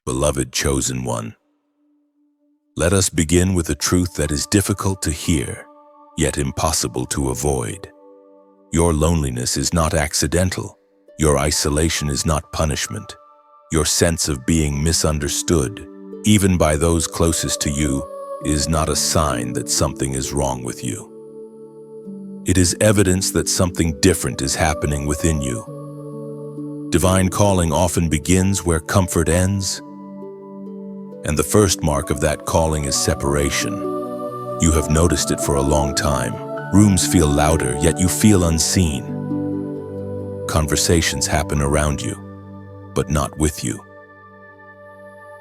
beloved chosen one. Let us begin with a truth that is difficult to hear, yet impossible to avoid. Your loneliness is not accidental. Your isolation is not punishment. Your sense of being misunderstood, even by those closest to you, is not a sign that something is wrong with you. It is evidence that something different is happening within you. Divine calling often begins where comfort ends, and the first mark of that calling is separation. You have noticed it for a long time. Rooms feel louder, yet you feel unseen. Conversations happen around you, but not with you.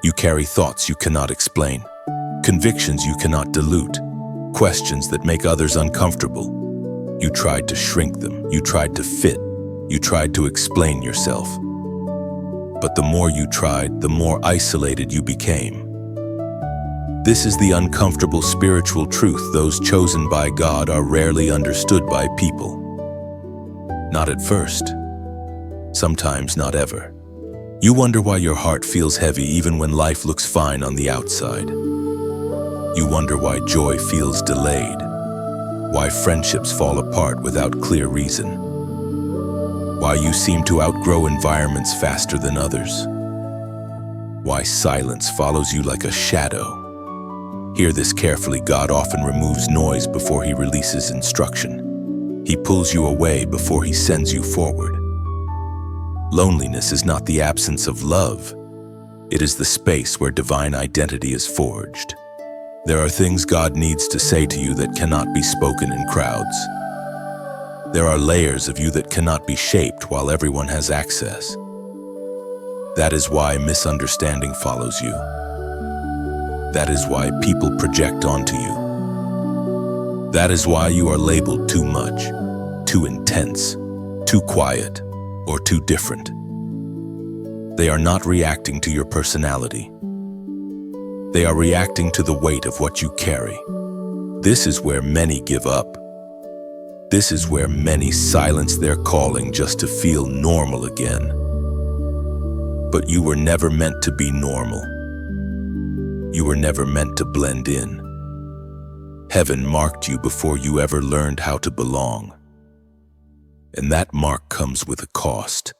You carry thoughts you cannot explain, convictions you cannot dilute, questions that make others uncomfortable. You tried to shrink them, you tried to fit, you tried to explain yourself. But the more you tried, the more isolated you became. This is the uncomfortable spiritual truth. Those chosen by God are rarely understood by people. Not at first, sometimes not ever. You wonder why your heart feels heavy even when life looks fine on the outside. You wonder why joy feels delayed, why friendships fall apart without clear reason, why you seem to outgrow environments faster than others, why silence follows you like a shadow. Hear this carefully. God often removes noise before he releases instruction. He pulls you away before he sends you forward. Loneliness is not the absence of love. It is the space where divine identity is forged. There are things God needs to say to you that cannot be spoken in crowds. There are layers of you that cannot be shaped while everyone has access. That is why misunderstanding follows you. That is why people project onto you. That is why you are labeled too much, too intense, too quiet, or too different. They are not reacting to your personality. They are reacting to the weight of what you carry. This is where many give up. This is where many silence their calling just to feel normal again. But you were never meant to be normal. You were never meant to blend in. Heaven marked you before you ever learned how to belong. And that mark comes with a cost.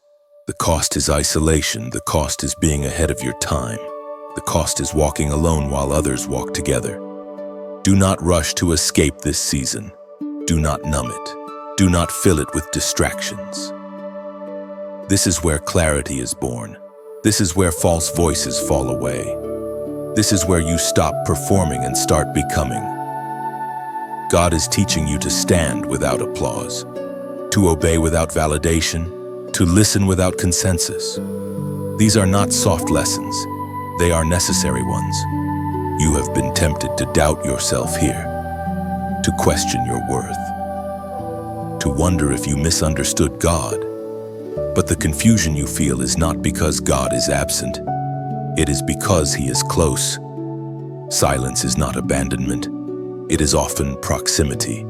The cost is isolation. The cost is being ahead of your time. The cost is walking alone while others walk together. Do not rush to escape this season. Do not numb it. Do not fill it with distractions. This is where clarity is born. This is where false voices fall away. This is where you stop performing and start becoming. God is teaching you to stand without applause, to obey without validation, to listen without consensus. These are not soft lessons. They are necessary ones. You have been tempted to doubt yourself here, to question your worth, to wonder if you misunderstood God. But the confusion you feel is not because God is absent. It is because he is close. Silence is not abandonment. It is often proximity.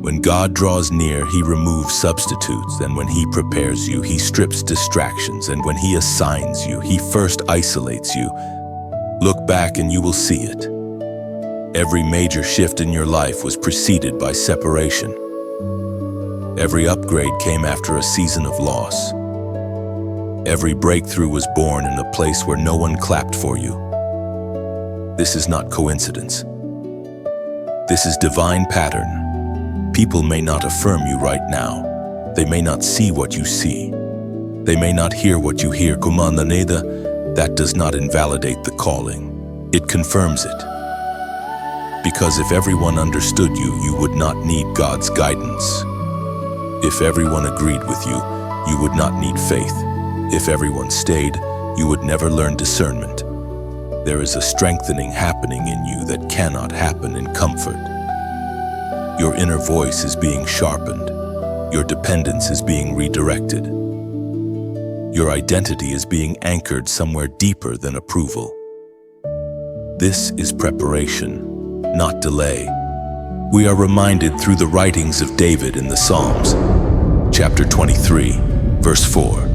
When God draws near, he removes substitutes, and when he prepares you, he strips distractions, and when he assigns you, he first isolates you. Look back and you will see it. Every major shift in your life was preceded by separation. Every upgrade came after a season of loss. Every breakthrough was born in a place where no one clapped for you. This is not coincidence. This is divine pattern. People may not affirm you right now. They may not see what you see. They may not hear what you hear. Kumananeda, that does not invalidate the calling. It confirms it. Because if everyone understood you, you would not need God's guidance. If everyone agreed with you, you would not need faith. If everyone stayed, you would never learn discernment. There is a strengthening happening in you that cannot happen in comfort. Your inner voice is being sharpened. Your dependence is being redirected. Your identity is being anchored somewhere deeper than approval. This is preparation, not delay. We are reminded through the writings of David in the Psalms, chapter 23, verse 4.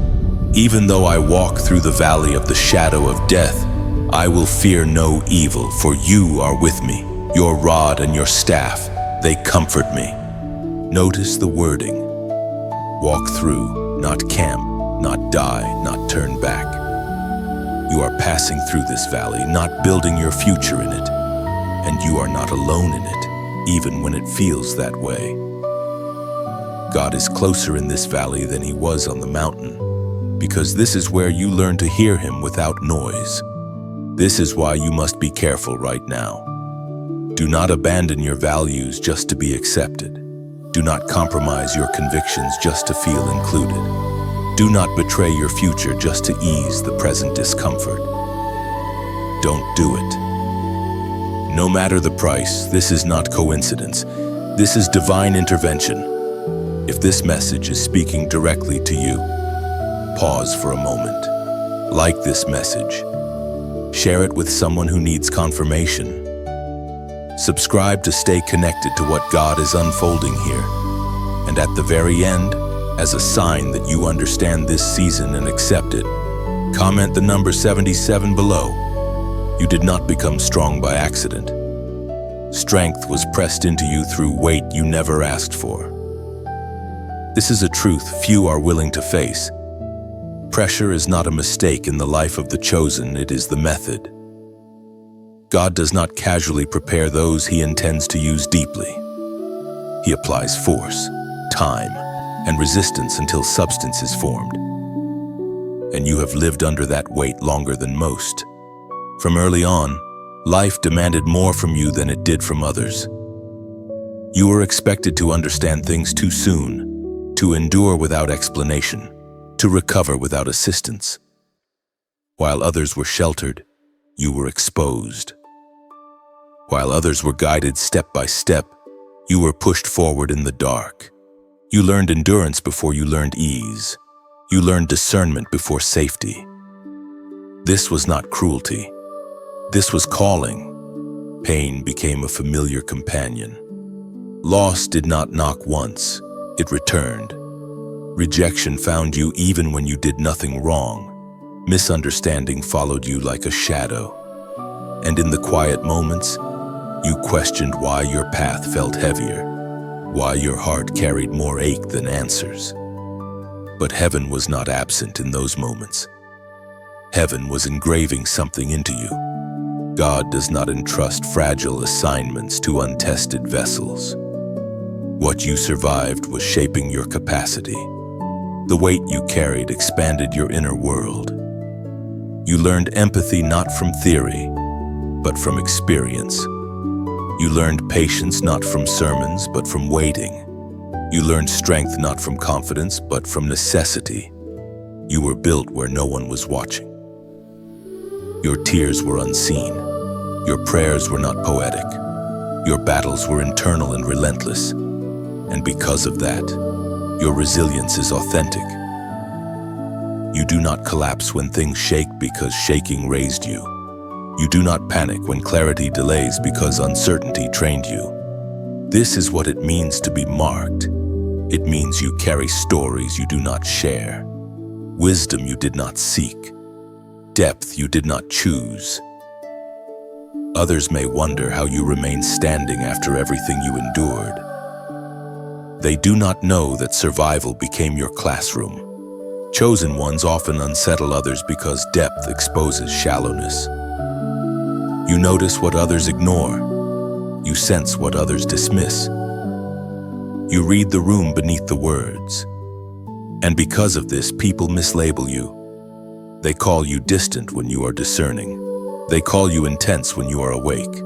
Even though I walk through the valley of the shadow of death, I will fear no evil, for you are with me. Your rod and your staff, they comfort me. Notice the wording. Walk through, not camp, not die, not turn back. You are passing through this valley, not building your future in it. And you are not alone in it, even when it feels that way. God is closer in this valley than he was on the mountain, because this is where you learn to hear him without noise. This is why you must be careful right now. Do not abandon your values just to be accepted. Do not compromise your convictions just to feel included. Do not betray your future just to ease the present discomfort. Don't do it. No matter the price, this is not coincidence. This is divine intervention. If this message is speaking directly to you, pause for a moment. Like this message. Share it with someone who needs confirmation. Subscribe to stay connected to what God is unfolding here. And at the very end, as a sign that you understand this season and accept it, comment the number 77 below. You did not become strong by accident. Strength was pressed into you through weight you never asked for. This is a truth few are willing to face. Pressure is not a mistake in the life of the chosen, it is the method. God does not casually prepare those he intends to use deeply. He applies force, time, and resistance until substance is formed. And you have lived under that weight longer than most. From early on, life demanded more from you than it did from others. You were expected to understand things too soon, to endure without explanation, to recover without assistance. While others were sheltered, you were exposed. While others were guided step by step, you were pushed forward in the dark. You learned endurance before you learned ease. You learned discernment before safety. This was not cruelty. This was calling. Pain became a familiar companion. Loss did not knock once, it returned. Rejection found you even when you did nothing wrong. Misunderstanding followed you like a shadow. And in the quiet moments, you questioned why your path felt heavier, why your heart carried more ache than answers. But heaven was not absent in those moments. Heaven was engraving something into you. God does not entrust fragile assignments to untested vessels. What you survived was shaping your capacity. The weight you carried expanded your inner world. You learned empathy not from theory, but from experience. You learned patience not from sermons, but from waiting. You learned strength not from confidence, but from necessity. You were built where no one was watching. Your tears were unseen. Your prayers were not poetic. Your battles were internal and relentless. And because of that, your resilience is authentic. You do not collapse when things shake because shaking raised you. You do not panic when clarity delays because uncertainty trained you. This is what it means to be marked. It means you carry stories you do not share, wisdom you did not seek, depth you did not choose. Others may wonder how you remain standing after everything you endured. They do not know that survival became your classroom. Chosen ones often unsettle others because depth exposes shallowness. You notice what others ignore. You sense what others dismiss. You read the room beneath the words. And because of this, people mislabel you. They call you distant when you are discerning. They call you intense when you are awake.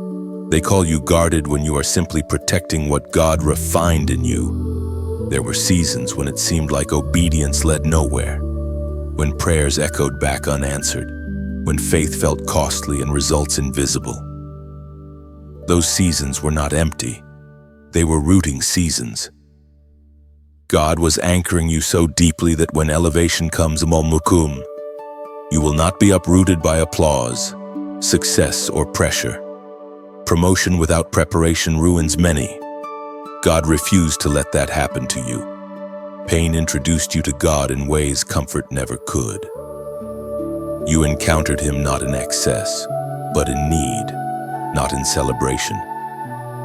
They call you guarded when you are simply protecting what God refined in you. There were seasons when it seemed like obedience led nowhere, when prayers echoed back unanswered, when faith felt costly and results invisible. Those seasons were not empty. They were rooting seasons. God was anchoring you so deeply that when elevation comes, you will not be uprooted by applause, success, or pressure. Promotion without preparation ruins many. God refused to let that happen to you. Pain introduced you to God in ways comfort never could. You encountered Him not in excess, but in need, not in celebration,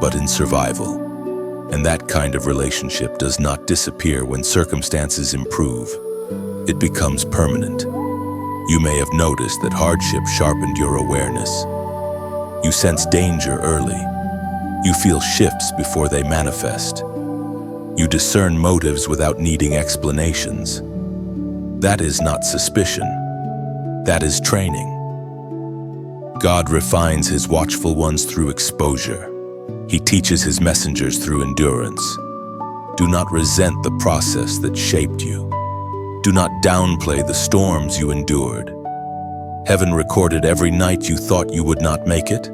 but in survival. And that kind of relationship does not disappear when circumstances improve. It becomes permanent. You may have noticed that hardship sharpened your awareness. You sense danger early. You feel shifts before they manifest. You discern motives without needing explanations. That is not suspicion. That is training. God refines His watchful ones through exposure. He teaches His messengers through endurance. Do not resent the process that shaped you. Do not downplay the storms you endured. Heaven recorded every night you thought you would not make it.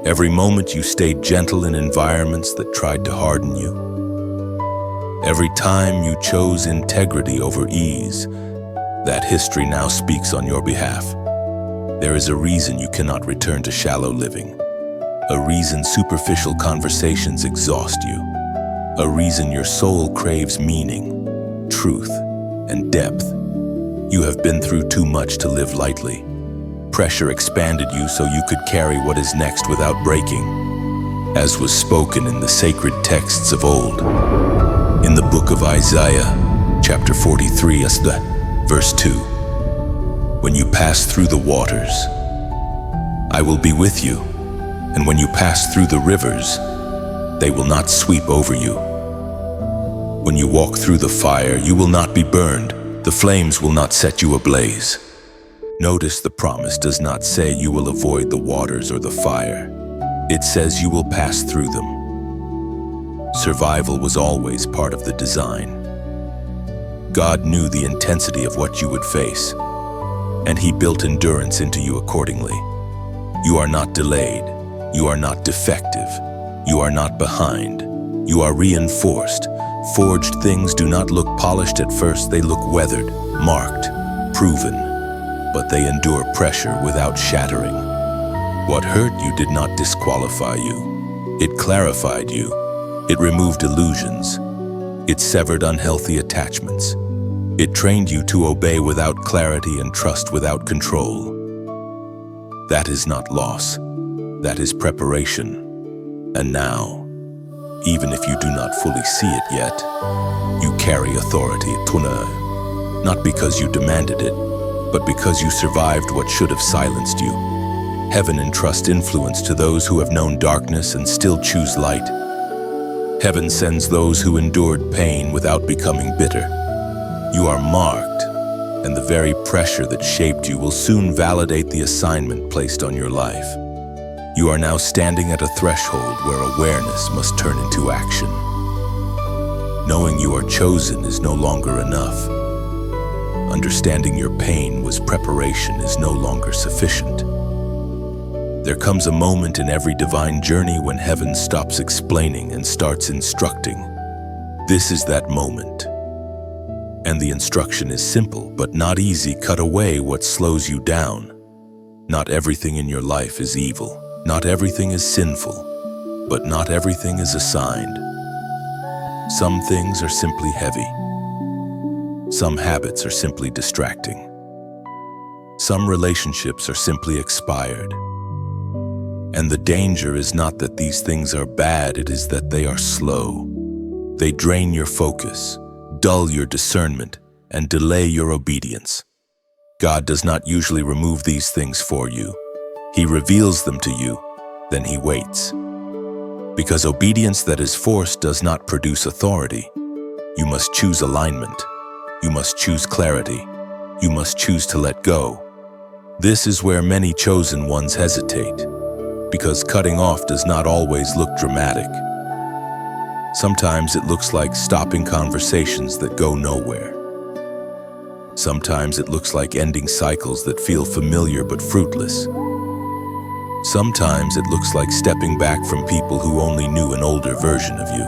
Every moment you stayed gentle in environments that tried to harden you. Every time you chose integrity over ease, that history now speaks on your behalf. There is a reason you cannot return to shallow living. A reason superficial conversations exhaust you. A reason your soul craves meaning, truth, and depth. You have been through too much to live lightly. Pressure expanded you so you could carry what is next without breaking, as was spoken in the sacred texts of old. In the book of Isaiah, chapter 43, verse 2, when you pass through the waters, I will be with you, and when you pass through the rivers, they will not sweep over you. When you walk through the fire, you will not be burned. The flames will not set you ablaze. Notice the promise does not say you will avoid the waters or the fire. It says you will pass through them. Survival was always part of the design. God knew the intensity of what you would face, and He built endurance into you accordingly. You are not delayed. You are not defective. You are not behind. You are reinforced. Forged things do not look polished at first. They look weathered, marked, proven, but they endure pressure without shattering. What hurt you did not disqualify you. It clarified you. It removed illusions. It severed unhealthy attachments. It trained you to obey without clarity and trust without control. That is not loss. That is preparation. And now, even if you do not fully see it yet, you carry authority, not because you demanded it, but because you survived what should have silenced you. Heaven entrusts influence to those who have known darkness and still choose light. Heaven sends those who endured pain without becoming bitter. You are marked, and the very pressure that shaped you will soon validate the assignment placed on your life. You are now standing at a threshold where awareness must turn into action. Knowing you are chosen is no longer enough. Understanding your pain was preparation is no longer sufficient. There comes a moment in every divine journey when heaven stops explaining and starts instructing. This is that moment. And the instruction is simple but not easy. Cut away what slows you down. Not everything in your life is evil. Not everything is sinful, but not everything is assigned. Some things are simply heavy. Some habits are simply distracting. Some relationships are simply expired. And the danger is not that these things are bad, it is that they are slow. They drain your focus, dull your discernment, and delay your obedience. God does not usually remove these things for you. He reveals them to you, then He waits. Because obedience that is forced does not produce authority. You must choose alignment. You must choose clarity. You must choose to let go. This is where many chosen ones hesitate, because cutting off does not always look dramatic. Sometimes it looks like stopping conversations that go nowhere. Sometimes it looks like ending cycles that feel familiar but fruitless. Sometimes it looks like stepping back from people who only knew an older version of you.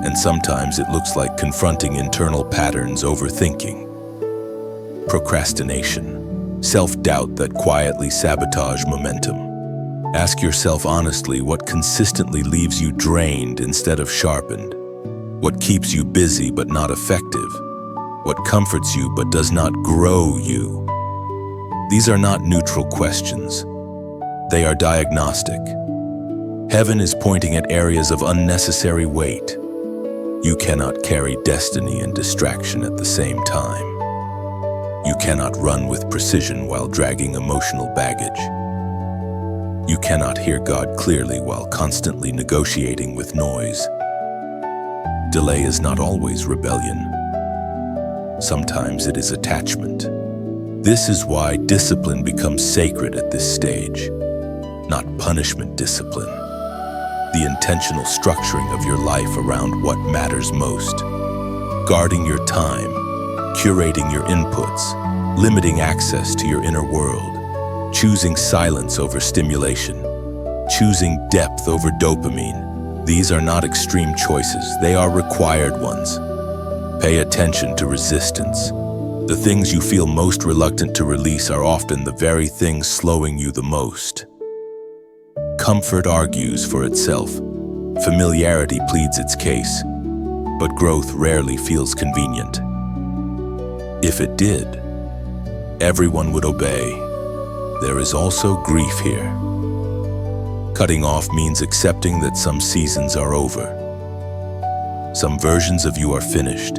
And sometimes it looks like confronting internal patterns, overthinking, procrastination, self-doubt that quietly sabotage momentum. Ask yourself honestly what consistently leaves you drained instead of sharpened. What keeps you busy but not effective? What comforts you but does not grow you? These are not neutral questions. They are diagnostic. Heaven is pointing at areas of unnecessary weight. You cannot carry destiny and distraction at the same time. You cannot run with precision while dragging emotional baggage. You cannot hear God clearly while constantly negotiating with noise. Delay is not always rebellion. Sometimes it is attachment. This is why discipline becomes sacred at this stage, not punishment discipline. The intentional structuring of your life around what matters most. Guarding your time, curating your inputs, limiting access to your inner world, choosing silence over stimulation, choosing depth over dopamine. These are not extreme choices, they are required ones. Pay attention to resistance. The things you feel most reluctant to release are often the very things slowing you the most. Comfort argues for itself. Familiarity pleads its case, but growth rarely feels convenient. If it did, everyone would obey. There is also grief here. Cutting off means accepting that some seasons are over. Some versions of you are finished.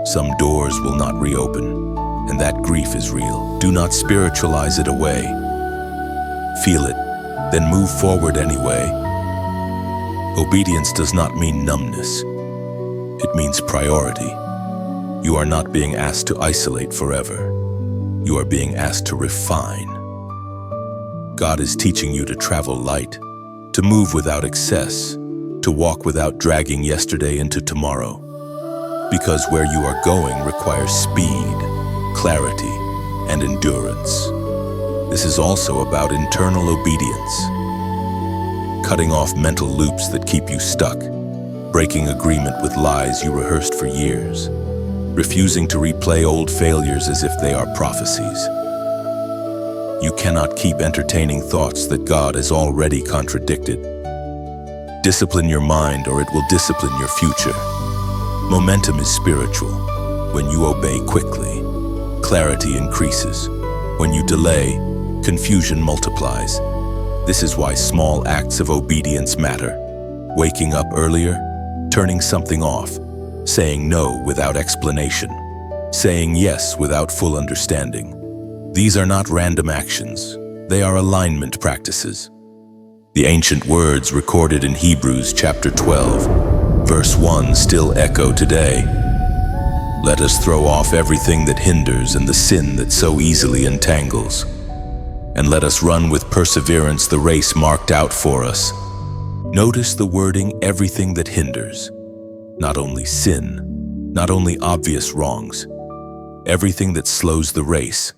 Some doors will not reopen, and that grief is real. Do not spiritualize it away. Feel it, then move forward anyway. Obedience does not mean numbness. It means priority. You are not being asked to isolate forever. You are being asked to refine. God is teaching you to travel light, to move without excess, to walk without dragging yesterday into tomorrow. Because where you are going requires speed, clarity, and endurance. This is also about internal obedience. Cutting off mental loops that keep you stuck, breaking agreement with lies you rehearsed for years, refusing to replay old failures as if they are prophecies. You cannot keep entertaining thoughts that God has already contradicted. Discipline your mind or it will discipline your future. Momentum is spiritual. When you obey quickly, clarity increases. When you delay, confusion multiplies. This is why small acts of obedience matter. Waking up earlier, turning something off, saying no without explanation, saying yes without full understanding. These are not random actions. They are alignment practices. The ancient words recorded in Hebrews chapter 12, Verse 1 still echo today. Let us throw off everything that hinders and the sin that so easily entangles. And let us run with perseverance the race marked out for us. Notice the wording, everything that hinders. Not only sin, not only obvious wrongs, everything that slows the race.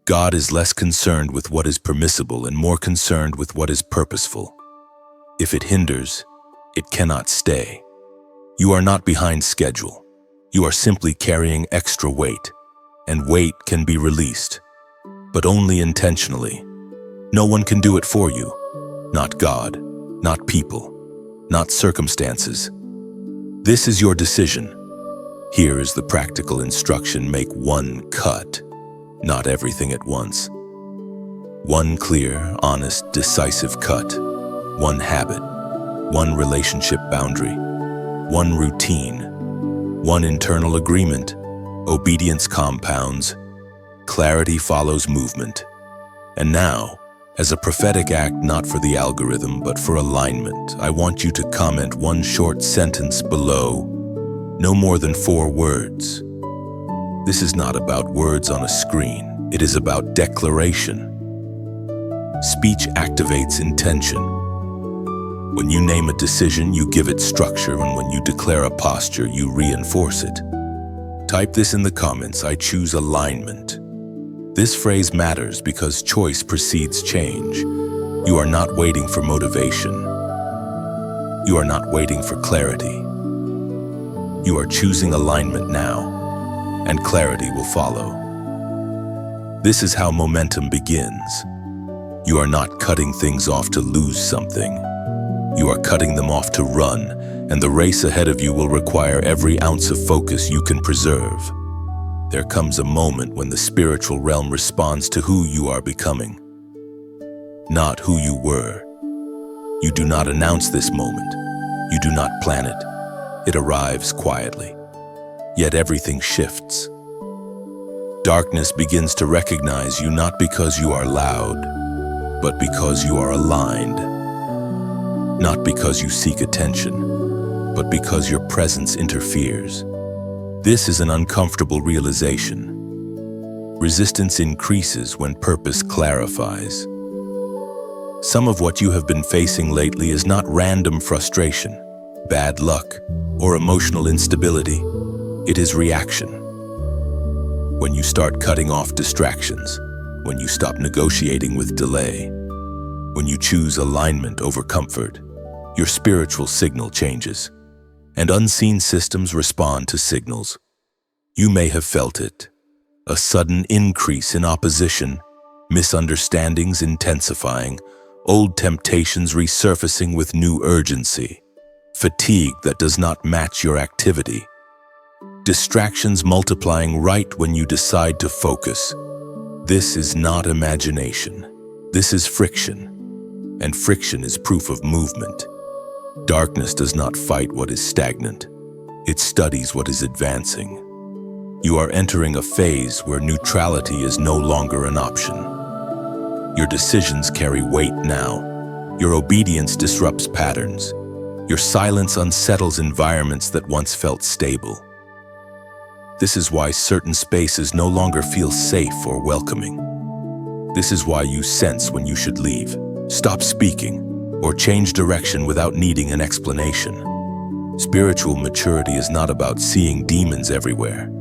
God is less concerned with what is permissible and more concerned with what is purposeful. If it hinders, it cannot stay. You are not behind schedule. You are simply carrying extra weight, and weight can be released, but only intentionally. No one can do it for you. Not God, not people, not circumstances. This is your decision. Here is the practical instruction: make one cut, not everything at once. One clear, honest, decisive cut. One habit, one relationship boundary, one routine, one internal agreement. Obedience compounds, clarity follows movement. And now, as a prophetic act not for the algorithm but for alignment, I want you to comment one short sentence below, no more than 4 words. This is not about words on a screen, it is about declaration. Speech activates intention. When you name a decision, you give it structure, and when you declare a posture, you reinforce it. Type this in the comments: I choose alignment. This phrase matters because choice precedes change. You are not waiting for motivation. You are not waiting for clarity. You are choosing alignment now, and clarity will follow. This is how momentum begins. You are not cutting things off to lose something. You are cutting them off to run, and the race ahead of you will require every ounce of focus you can preserve. There comes a moment when the spiritual realm responds to who you are becoming, not who you were. You do not announce this moment. You do not plan it. It arrives quietly. Yet everything shifts. Darkness begins to recognize you not because you are loud, but because you are aligned. Not because you seek attention, but because your presence interferes. This is an uncomfortable realization. Resistance increases when purpose clarifies. Some of what you have been facing lately is not random frustration, bad luck, or emotional instability. It is reaction. When you start cutting off distractions, when you stop negotiating with delay, when you choose alignment over comfort, your spiritual signal changes, and unseen systems respond to signals. You may have felt it. A sudden increase in opposition, misunderstandings intensifying, old temptations resurfacing with new urgency, fatigue that does not match your activity, distractions multiplying right when you decide to focus. This is not imagination. This is friction, and friction is proof of movement. Darkness does not fight what is stagnant. It studies what is advancing. You are entering a phase where neutrality is no longer an option. Your decisions carry weight now. Your obedience disrupts patterns. Your silence unsettles environments that once felt stable. This is why certain spaces no longer feel safe or welcoming. This is why you sense when you should leave, stop speaking, or change direction without needing an explanation. Spiritual maturity is not about seeing demons everywhere.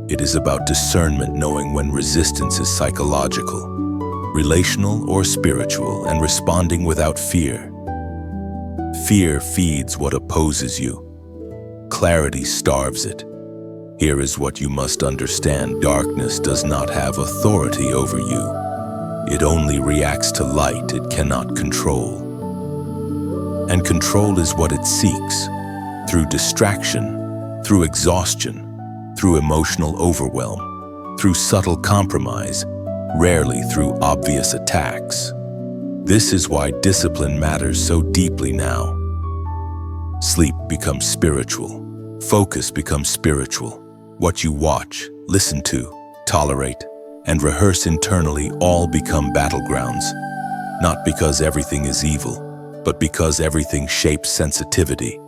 It is about discernment, knowing when resistance is psychological, relational or spiritual, and responding without fear. Fear feeds what opposes you. Clarity starves it. Here is what you must understand. Darkness does not have authority over you. It only reacts to light it cannot control. And control is what it seeks, through distraction, through exhaustion, through emotional overwhelm, through subtle compromise, rarely through obvious attacks. This is why discipline matters so deeply now. Sleep becomes spiritual. Focus becomes spiritual. What you watch, listen to, tolerate, and rehearse internally all become battlegrounds, not because everything is evil, but because everything shapes sensitivity.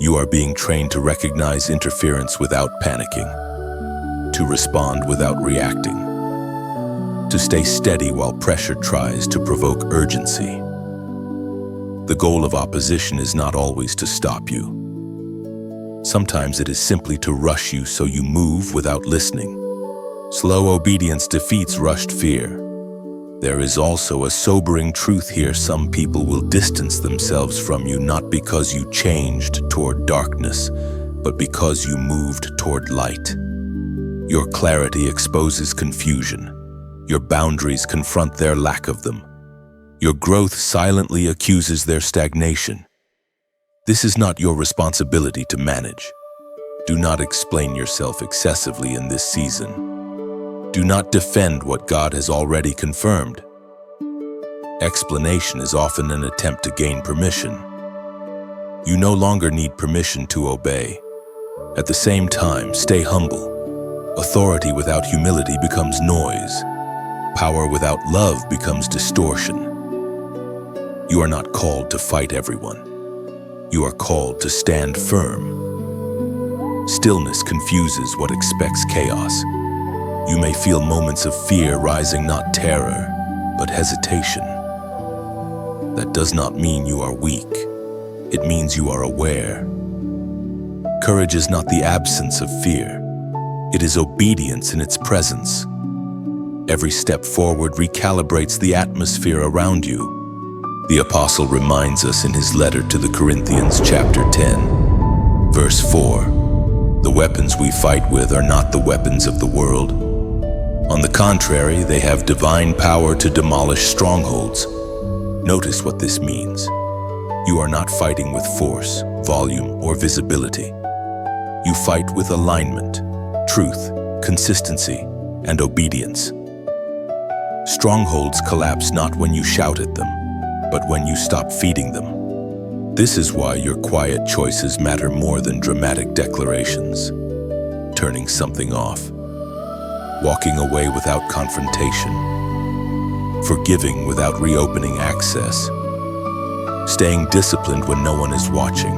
You are being trained to recognize interference without panicking, to respond without reacting, to stay steady while pressure tries to provoke urgency. The goal of opposition is not always to stop you. Sometimes it is simply to rush you so you move without listening. Slow obedience defeats rushed fear. There is also a sobering truth here. Some people will distance themselves from you not because you changed toward darkness, but because you moved toward light. Your clarity exposes confusion. Your boundaries confront their lack of them. Your growth silently accuses their stagnation. This is not your responsibility to manage. Do not explain yourself excessively in this season. Do not defend what God has already confirmed. Explanation is often an attempt to gain permission. You no longer need permission to obey. At the same time, stay humble. Authority without humility becomes noise. Power without love becomes distortion. You are not called to fight everyone. You are called to stand firm. Stillness confuses what expects chaos. You may feel moments of fear rising, not terror, but hesitation. That does not mean you are weak. It means you are aware. Courage is not the absence of fear. It is obedience in its presence. Every step forward recalibrates the atmosphere around you. The apostle reminds us in his letter to the Corinthians, chapter 10, verse 4, the weapons we fight with are not the weapons of the world. On the contrary, they have divine power to demolish strongholds. Notice what this means. You are not fighting with force, volume or visibility. You fight with alignment, truth, consistency, and obedience. Strongholds collapse not when you shout at them, but when you stop feeding them. This is why your quiet choices matter more than dramatic declarations. Turning something off, walking away without confrontation, forgiving without reopening access, staying disciplined when no one is watching.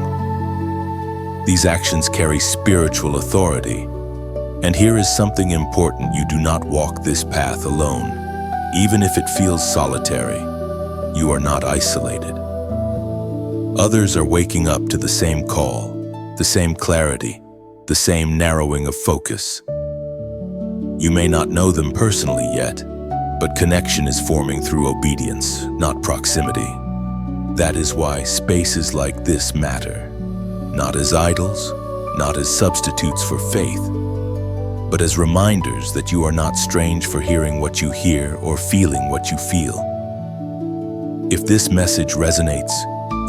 These actions carry spiritual authority. And here is something important: you do not walk this path alone. Even if it feels solitary, you are not isolated. Others are waking up to the same call, the same clarity, the same narrowing of focus. You may not know them personally yet, but connection is forming through obedience, not proximity. That is why spaces like this matter, not as idols, not as substitutes for faith, but as reminders that you are not strange for hearing what you hear or feeling what you feel. If this message resonates,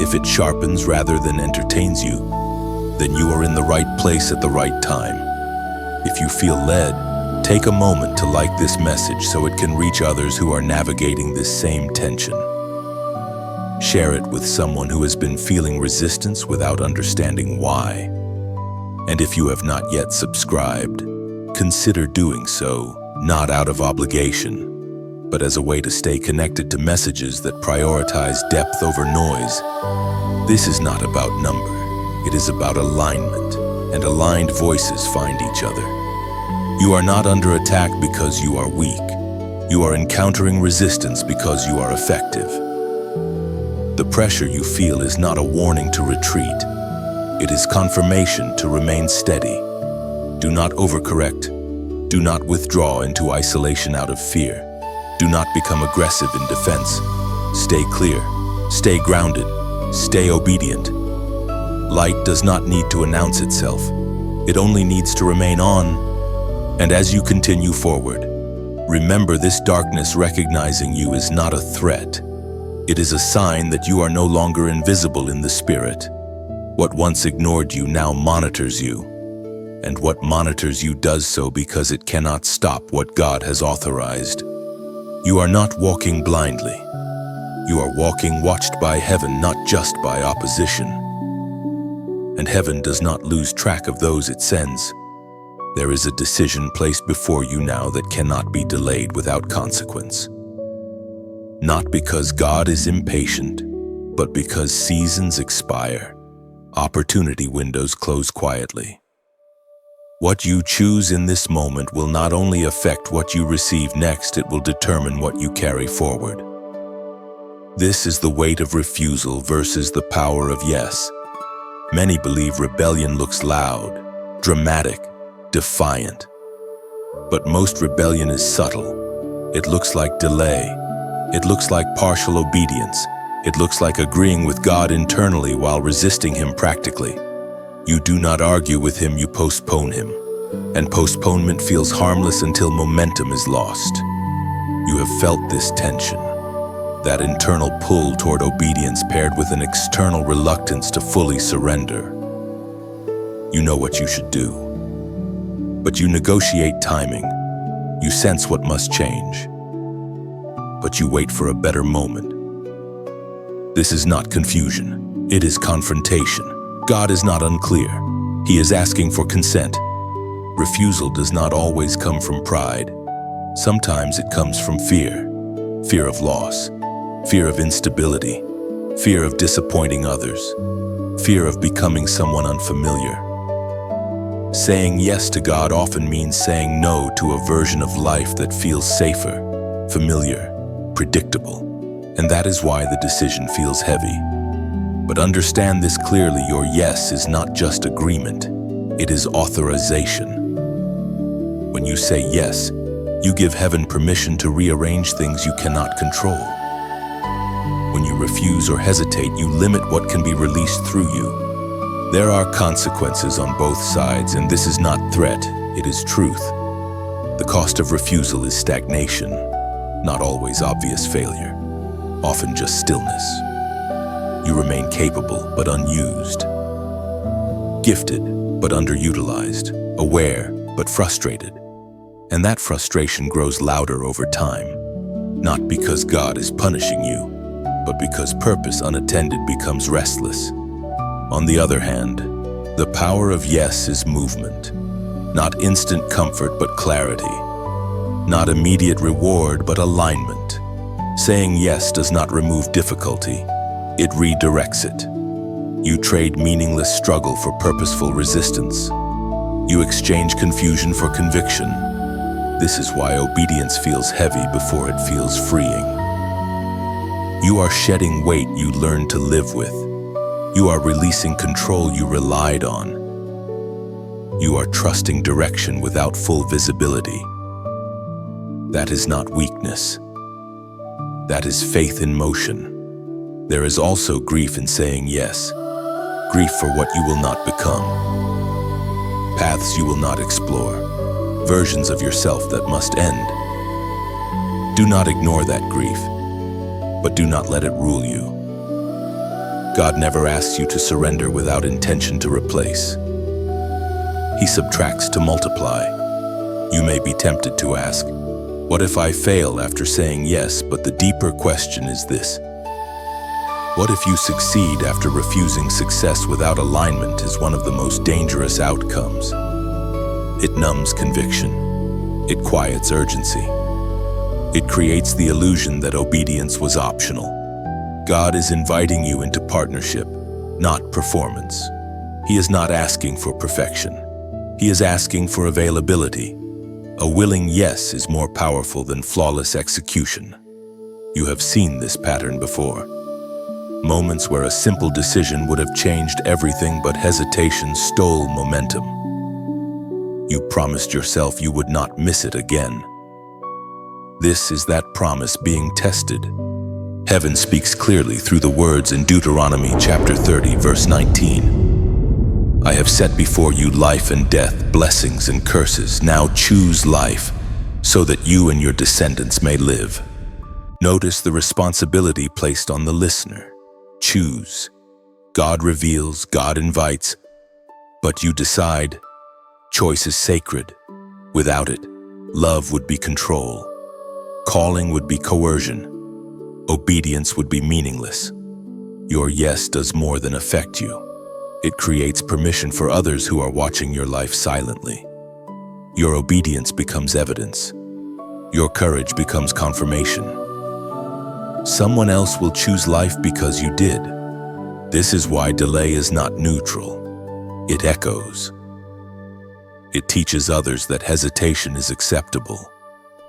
if it sharpens rather than entertains you, then you are in the right place at the right time. If you feel led, take a moment to like this message so it can reach others who are navigating this same tension. Share it with someone who has been feeling resistance without understanding why. And if you have not yet subscribed, consider doing so, not out of obligation, but as a way to stay connected to messages that prioritize depth over noise. This is not about number, it is about alignment, and aligned voices find each other. You are not under attack because you are weak. You are encountering resistance because you are effective. The pressure you feel is not a warning to retreat. It is confirmation to remain steady. Do not overcorrect. Do not withdraw into isolation out of fear. Do not become aggressive in defense. Stay clear. Stay grounded. Stay obedient. Light does not need to announce itself. It only needs to remain on. And as you continue forward, remember this: darkness recognizing you is not a threat. It is a sign that you are no longer invisible in the spirit. What once ignored you now monitors you. And what monitors you does so because it cannot stop what God has authorized. You are not walking blindly. You are walking watched by heaven, not just by opposition. And heaven does not lose track of those it sends. There is a decision placed before you now that cannot be delayed without consequence. Not because God is impatient, but because seasons expire. Opportunity windows close quietly. What you choose in this moment will not only affect what you receive next, it will determine what you carry forward. This is the weight of refusal versus the power of yes. Many believe rebellion looks loud, dramatic, defiant. But most rebellion is subtle. It looks like delay. It looks like partial obedience. It looks like agreeing with God internally while resisting Him practically. You do not argue with Him, you postpone Him. And postponement feels harmless until momentum is lost. You have felt this tension, that internal pull toward obedience paired with an external reluctance to fully surrender. You know what you should do, but you negotiate timing. You sense what must change, but you wait for a better moment. This is not confusion, it is confrontation. God is not unclear. He is asking for consent. Refusal does not always come from pride. Sometimes it comes from fear. Fear of loss, fear of instability, fear of disappointing others, fear of becoming someone unfamiliar. Saying yes to God often means saying no to a version of life that feels safer, familiar, predictable. And that is why the decision feels heavy. But understand this clearly: your yes is not just agreement, it is authorization. When you say yes, you give heaven permission to rearrange things you cannot control. When you refuse or hesitate, you limit what can be released through you. There are consequences on both sides, and this is not threat, it is truth. The cost of refusal is stagnation, not always obvious failure, often just stillness. You remain capable but unused. gifted but underutilized, aware but frustrated. And that frustration grows louder over time, not because God is punishing you, but because purpose unattended becomes restless. On the other hand, the power of yes is movement, not instant comfort but clarity, not immediate reward but alignment. Saying yes does not remove difficulty, it redirects it. You trade meaningless struggle for purposeful resistance. You exchange confusion for conviction. This is why obedience feels heavy before it feels freeing. You are shedding weight you learned to live with. You are releasing control you relied on. You are trusting direction without full visibility. That is not weakness. That is faith in motion. There is also grief in saying yes. Grief for what you will not become. Paths you will not explore. Versions of yourself that must end. Do not ignore that grief, but do not let it rule you. God never asks you to surrender without intention to replace. He subtracts to multiply. You may be tempted to ask, what if I fail after saying yes? But the deeper question is this. What if you succeed after refusing success without alignment is one of the most dangerous outcomes? It numbs conviction. It quiets urgency. It creates the illusion that obedience was optional. God is inviting you into partnership, not performance. He is not asking for perfection. He is asking for availability. A willing yes is more powerful than flawless execution. You have seen this pattern before. Moments where a simple decision would have changed everything, but hesitation stole momentum. You promised yourself you would not miss it again. This is that promise being tested. Heaven speaks clearly through the words in Deuteronomy chapter 30, verse 19. I have set before you life and death, blessings and curses. Now choose life, so that you and your descendants may live. Notice the responsibility placed on the listener. Choose. God reveals, God invites, but you decide. Choice is sacred. Without it, love would be control. Calling would be coercion. Obedience would be meaningless. Your yes does more than affect you. It creates permission for others who are watching your life silently. Your obedience becomes evidence. Your courage becomes confirmation. Someone else will choose life because you did. This is why delay is not neutral. It echoes. It teaches others that hesitation is acceptable,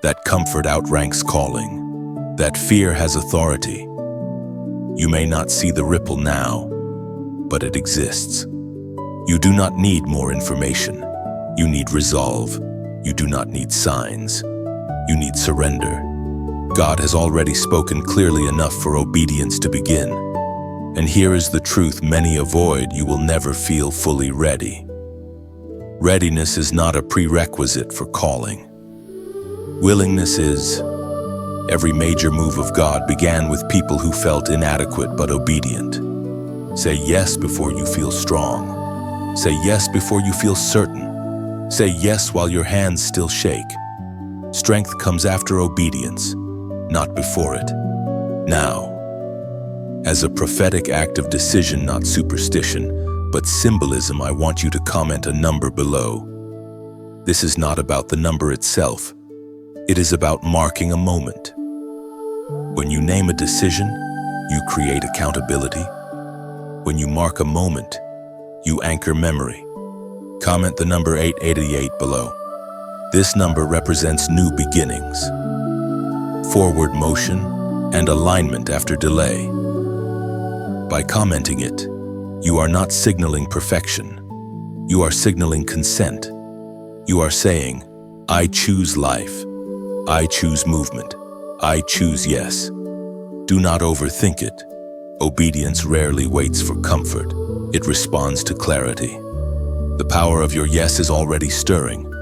that comfort outranks calling, that fear has authority. You may not see the ripple now, but it exists. You do not need more information. You need resolve. You do not need signs. You need surrender. God has already spoken clearly enough for obedience to begin. And here is the truth many avoid: you will never feel fully ready. Readiness is not a prerequisite for calling. Willingness is. Every major move of God began with people who felt inadequate but obedient. Say yes before you feel strong. Say yes before you feel certain. Say yes while your hands still shake. Strength comes after obedience, not before it. Now, as a prophetic act of decision, not superstition, but symbolism, I want you to comment a number below. This is not about the number itself. It is about marking a moment. When you name a decision, you create accountability. When you mark a moment, you anchor memory. Comment the number 888 below. This number represents new beginnings, forward motion, and alignment after delay. By commenting it, you are not signaling perfection. You are signaling consent. You are saying, I choose life. I choose movement. I choose yes. Do not overthink it. Obedience rarely waits for comfort. It responds to clarity. The power of your yes is already stirring.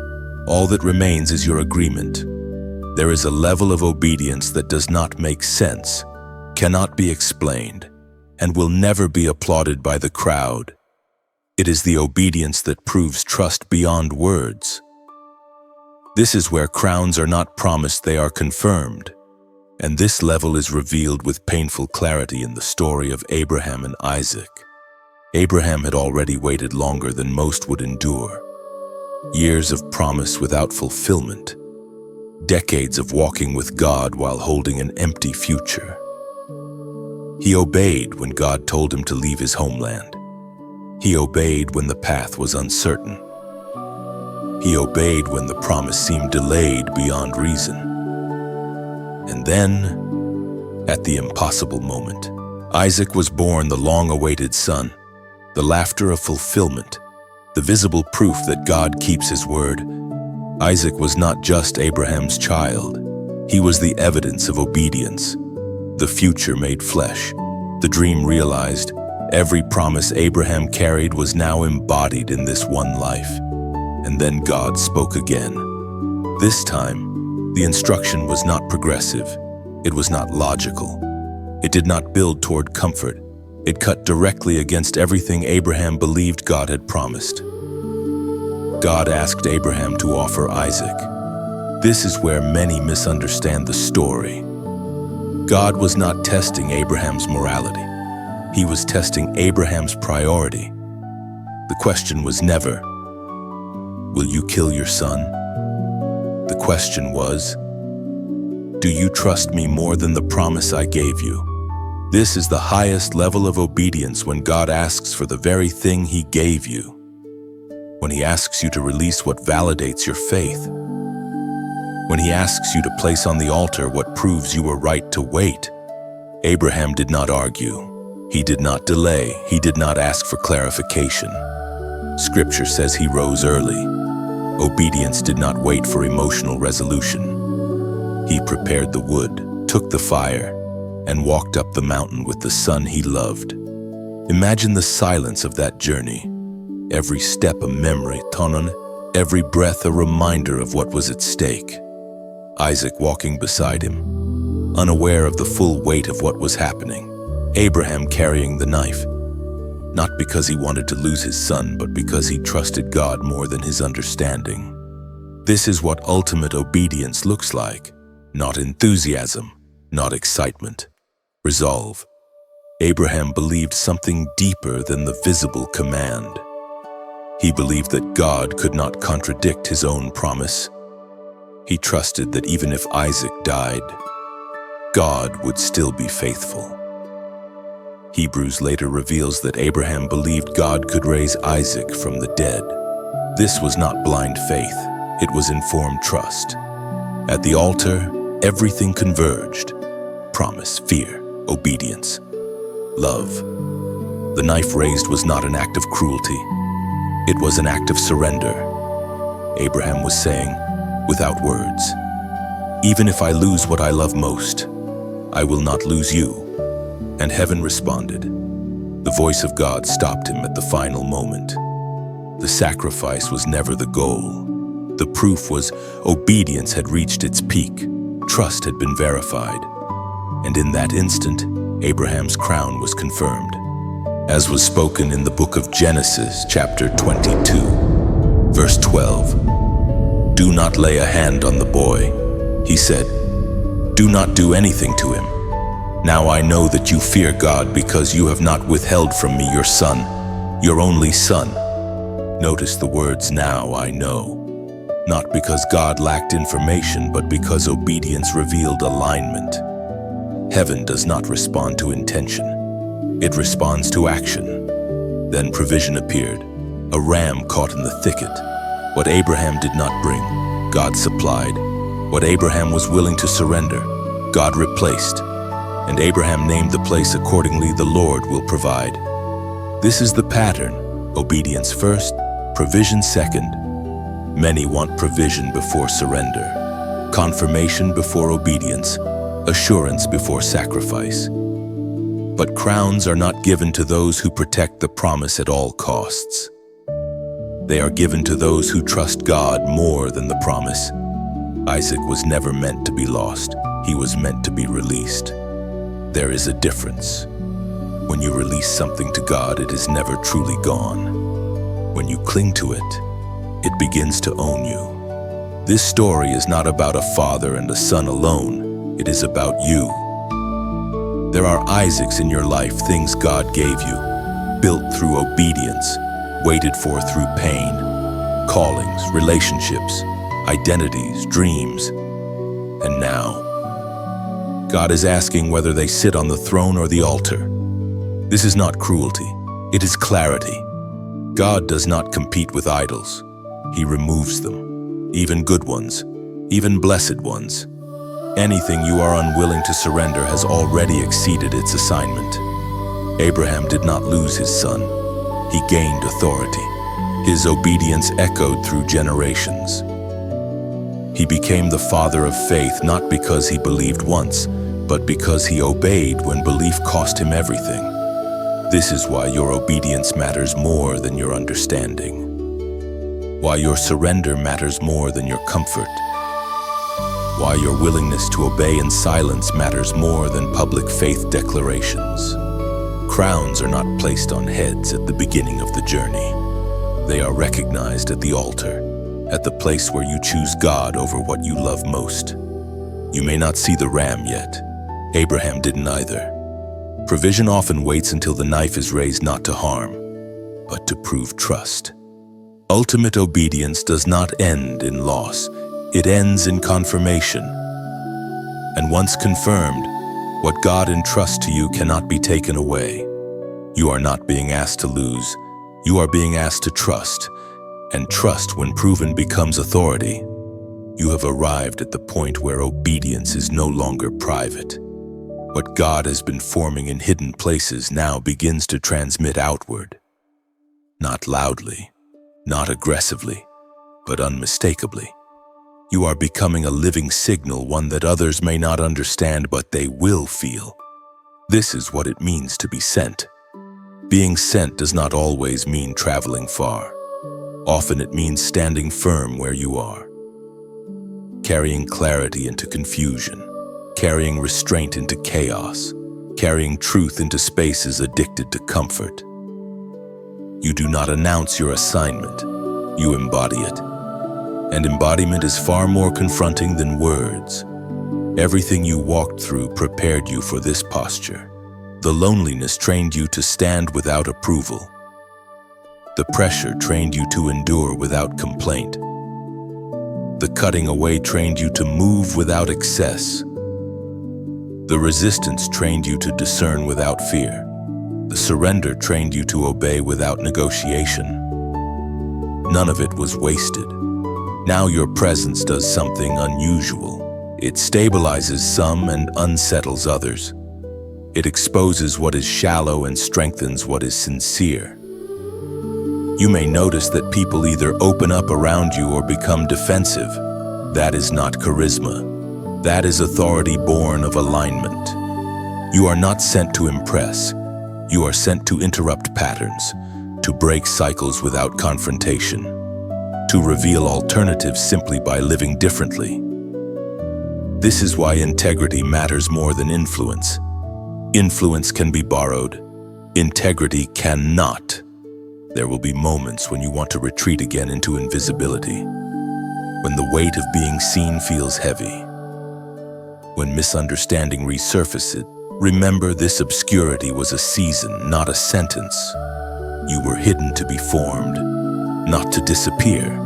All that remains is your agreement. There is a level of obedience that does not make sense, cannot be explained, and will never be applauded by the crowd. It is the obedience that proves trust beyond words. This is where crowns are not promised, they are confirmed. And this level is revealed with painful clarity in the story of Abraham and Isaac. Abraham had already waited longer than most would endure. Years of promise without fulfillment. Decades of walking with God while holding an empty future. He obeyed when God told him to leave his homeland. He obeyed when the path was uncertain. He obeyed when the promise seemed delayed beyond reason. And then, at the impossible moment, Isaac was born, the long-awaited son, the laughter of fulfillment, the visible proof that God keeps his word. Isaac was not just Abraham's child. He was the evidence of obedience, the future made flesh, the dream realized. Every promise Abraham carried was now embodied in this one life. And then God spoke again. This time, the instruction was not progressive. It was not logical. It did not build toward comfort. It cut directly against everything Abraham believed God had promised. God asked Abraham to offer Isaac. This is where many misunderstand the story. God was not testing Abraham's morality. He was testing Abraham's priority. The question was never, "Will you kill your son?" The question was, "Do you trust me more than the promise I gave you?" This is the highest level of obedience, when God asks for the very thing he gave you. When he asks you to release what validates your faith. When he asks you to place on the altar what proves you were right to wait. Abraham did not argue. He did not delay. He did not ask for clarification. Scripture says he rose early. Obedience did not wait for emotional resolution. He prepared the wood, took the fire, and walked up the mountain with the son he loved. Imagine the silence of that journey. Every step a memory, every breath a reminder of what was at stake. Isaac walking beside him, unaware of the full weight of what was happening. Abraham carrying the knife, not because he wanted to lose his son, but because he trusted God more than his understanding. This is what ultimate obedience looks like. Not enthusiasm, not excitement. Resolve. Abraham believed something deeper than the visible command. He believed that God could not contradict his own promise. He trusted that even if Isaac died, God would still be faithful. Hebrews later reveals that Abraham believed God could raise Isaac from the dead. This was not blind faith, it was informed trust. At the altar, everything converged. Promise, fear, obedience, love. The knife raised was not an act of cruelty. It was an act of surrender. Abraham was saying, without words, "Even if I lose what I love most, I will not lose you." And heaven responded. The voice of God stopped him at the final moment. The sacrifice was never the goal. The proof was obedience had reached its peak. Trust had been verified. And in that instant, Abraham's crown was confirmed. As was spoken in the book of Genesis, chapter 22, verse 12. "Do not lay a hand on the boy," he said. "Do not do anything to him. Now I know that you fear God because you have not withheld from me your son, your only son." Notice the words, "now I know." Not because God lacked information, but because obedience revealed alignment. Heaven does not respond to intention. It responds to action. Then provision appeared, a ram caught in the thicket. What Abraham did not bring, God supplied. What Abraham was willing to surrender, God replaced. And Abraham named the place accordingly, "The Lord will provide." This is the pattern: obedience first, provision second. Many want provision before surrender, confirmation before obedience, assurance before sacrifice. But crowns are not given to those who protect the promise at all costs. They are given to those who trust God more than the promise. Isaac was never meant to be lost. He was meant to be released. There is a difference. When you release something to God, it is never truly gone. When you cling to it, it begins to own you. This story is not about a father and a son alone. It is about you. There are Isaacs in your life, things God gave you, built through obedience, waited for through pain, callings, relationships, identities, dreams. And now, God is asking whether they sit on the throne or the altar. This is not cruelty, it is clarity. God does not compete with idols. He removes them, even good ones, even blessed ones. Anything you are unwilling to surrender has already exceeded its assignment. Abraham did not lose his son. He gained authority. His obedience echoed through generations. He became the father of faith not because he believed once, but because he obeyed when belief cost him everything. This is why your obedience matters more than your understanding. Why your surrender matters more than your comfort. Why your willingness to obey in silence matters more than public faith declarations. Crowns are not placed on heads at the beginning of the journey. They are recognized at the altar, at the place where you choose God over what you love most. You may not see the ram yet. Abraham didn't either. Provision often waits until the knife is raised not to harm, but to prove trust. Ultimate obedience does not end in loss. It ends in confirmation. And once confirmed, what God entrusts to you cannot be taken away. You are not being asked to lose. You are being asked to trust. And trust, when proven, becomes authority. You have arrived at the point where obedience is no longer private. What God has been forming in hidden places now begins to transmit outward. Not loudly, not aggressively, but unmistakably. You are becoming a living signal, one that others may not understand, but they will feel. This is what it means to be sent. Being sent does not always mean traveling far. Often it means standing firm where you are. Carrying clarity into confusion. Carrying restraint into chaos. Carrying truth into spaces addicted to comfort. You do not announce your assignment. You embody it. And embodiment is far more confronting than words. Everything you walked through prepared you for this posture. The loneliness trained you to stand without approval. The pressure trained you to endure without complaint. The cutting away trained you to move without excess. The resistance trained you to discern without fear. The surrender trained you to obey without negotiation. None of it was wasted. Now your presence does something unusual. It stabilizes some and unsettles others. It exposes what is shallow and strengthens what is sincere. You may notice that people either open up around you or become defensive. That is not charisma. That is authority born of alignment. You are not sent to impress. You are sent to interrupt patterns, to break cycles without confrontation, to reveal alternatives simply by living differently. This is why integrity matters more than influence. Influence can be borrowed. Integrity cannot. There will be moments when you want to retreat again into invisibility, when the weight of being seen feels heavy, when misunderstanding resurfaces. Remember, this obscurity was a season, not a sentence. You were hidden to be formed, not to disappear.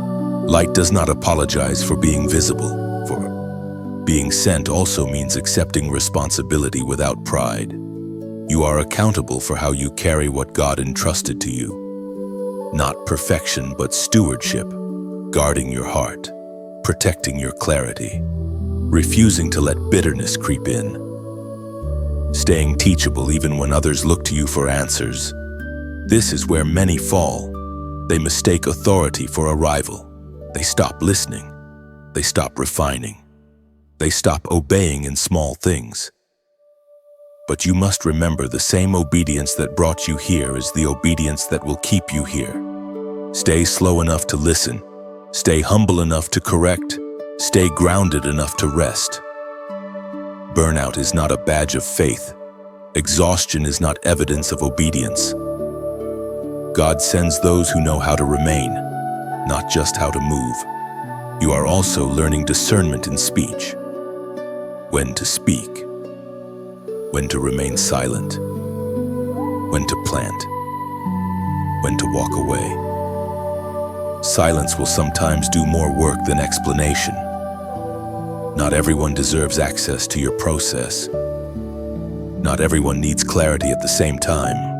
Light does not apologize for being visible. For being sent also means accepting responsibility without pride. You are accountable for how you carry what God entrusted to you. Not perfection, but stewardship, guarding your heart, protecting your clarity, refusing to let bitterness creep in, staying teachable even when others look to you for answers. This is where many fall. They mistake authority for a rival. They stop listening. They stop refining. They stop obeying in small things. But you must remember, the same obedience that brought you here is the obedience that will keep you here. Stay slow enough to listen. Stay humble enough to correct. Stay grounded enough to rest. Burnout is not a badge of faith. Exhaustion is not evidence of obedience. God sends those who know how to remain, not just how to move. You are also learning discernment in speech. When to speak, when to remain silent, when to plant, when to walk away. Silence will sometimes do more work than explanation. Not everyone deserves access to your process. Not everyone needs clarity at the same time.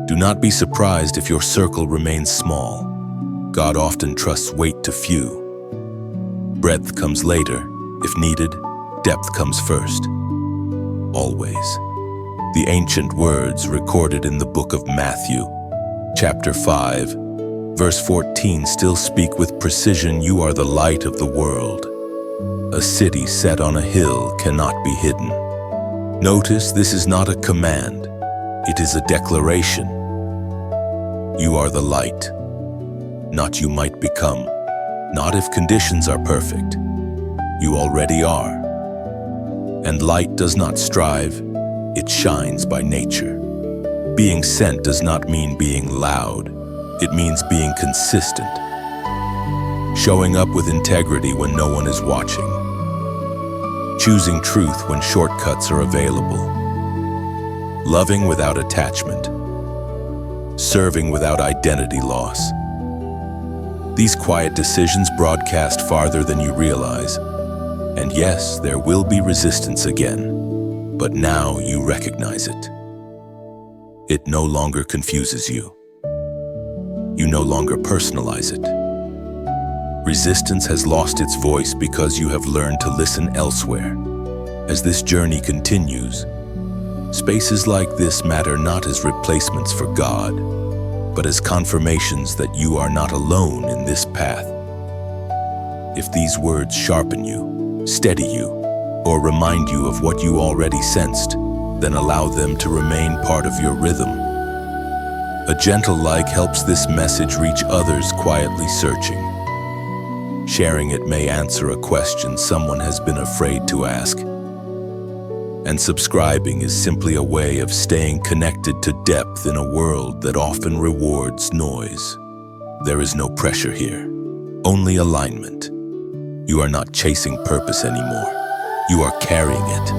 Do not be surprised if your circle remains small. God often trusts weight to few. Breadth comes later. If needed, depth comes first. Always. The ancient words recorded in the book of Matthew, chapter 5, verse 14 still speak with precision. You are the light of the world. A city set on a hill cannot be hidden. Notice this is not a command. It is a declaration. You are the light. Not you might become. Not if conditions are perfect. You already are. And light does not strive. It shines by nature. Being sent does not mean being loud. It means being consistent. Showing up with integrity when no one is watching. Choosing truth when shortcuts are available. Loving without attachment. Serving without identity loss. These quiet decisions broadcast farther than you realize. And yes, there will be resistance again, but now you recognize it. It no longer confuses you. You no longer personalize it. Resistance has lost its voice because you have learned to listen elsewhere. As this journey continues, spaces like this matter not as replacements for God, but as confirmations that you are not alone in this path. If these words sharpen you, steady you, or remind you of what you already sensed, then allow them to remain part of your rhythm. A gentle like helps this message reach others quietly searching. Sharing it may answer a question someone has been afraid to ask. And subscribing is simply a way of staying connected to depth in a world that often rewards noise. There is no pressure here, only alignment. You are not chasing purpose anymore. You are carrying it.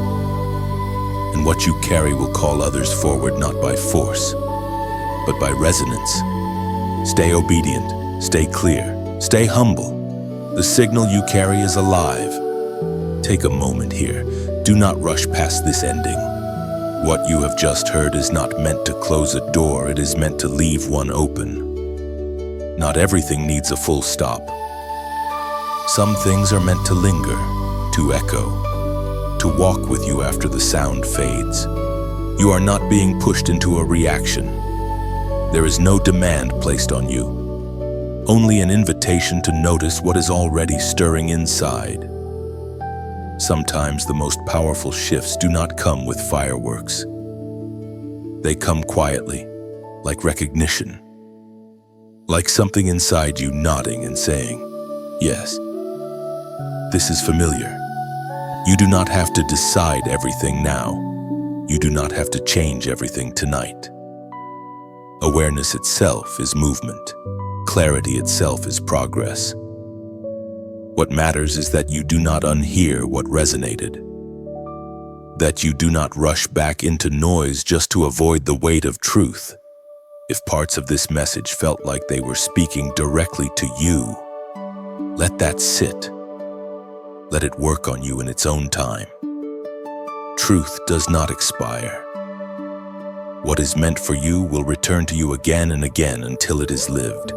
And what you carry will call others forward not by force, but by resonance. Stay obedient, stay clear, stay humble. The signal you carry is alive. Take a moment here. Do not rush past this ending. What you have just heard is not meant to close a door, it is meant to leave one open. Not everything needs a full stop. Some things are meant to linger, to echo, to walk with you after the sound fades. You are not being pushed into a reaction. There is no demand placed on you, only an invitation to notice what is already stirring inside. Sometimes the most powerful shifts do not come with fireworks. They come quietly, like recognition. Like something inside you nodding and saying, yes, this is familiar. You do not have to decide everything now. You do not have to change everything tonight. Awareness itself is movement. Clarity itself is progress. What matters is that you do not unhear what resonated. That you do not rush back into noise just to avoid the weight of truth. If parts of this message felt like they were speaking directly to you, let that sit. Let it work on you in its own time. Truth does not expire. What is meant for you will return to you again and again until it is lived.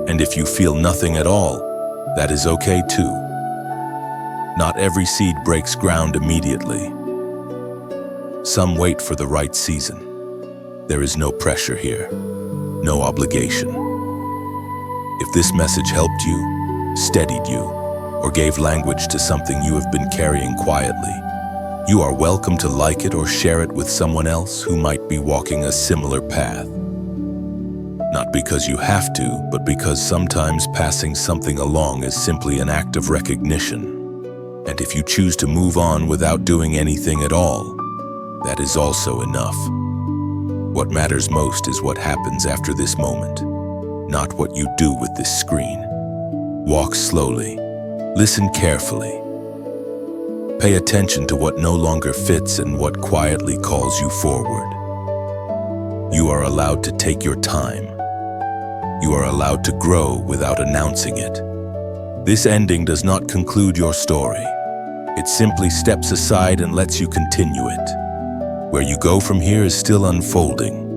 And if you feel nothing at all, that is okay too. Not every seed breaks ground immediately. Some wait for the right season. There is no pressure here, no obligation. If this message helped you, steadied you, or gave language to something you have been carrying quietly, you are welcome to like it or share it with someone else who might be walking a similar path. Not because you have to, but because sometimes passing something along is simply an act of recognition. And if you choose to move on without doing anything at all, that is also enough. What matters most is what happens after this moment, not what you do with this screen. Walk slowly. Listen carefully. Pay attention to what no longer fits and what quietly calls you forward. You are allowed to take your time. You are allowed to grow without announcing it. This ending does not conclude your story. It simply steps aside and lets you continue it. Where you go from here is still unfolding.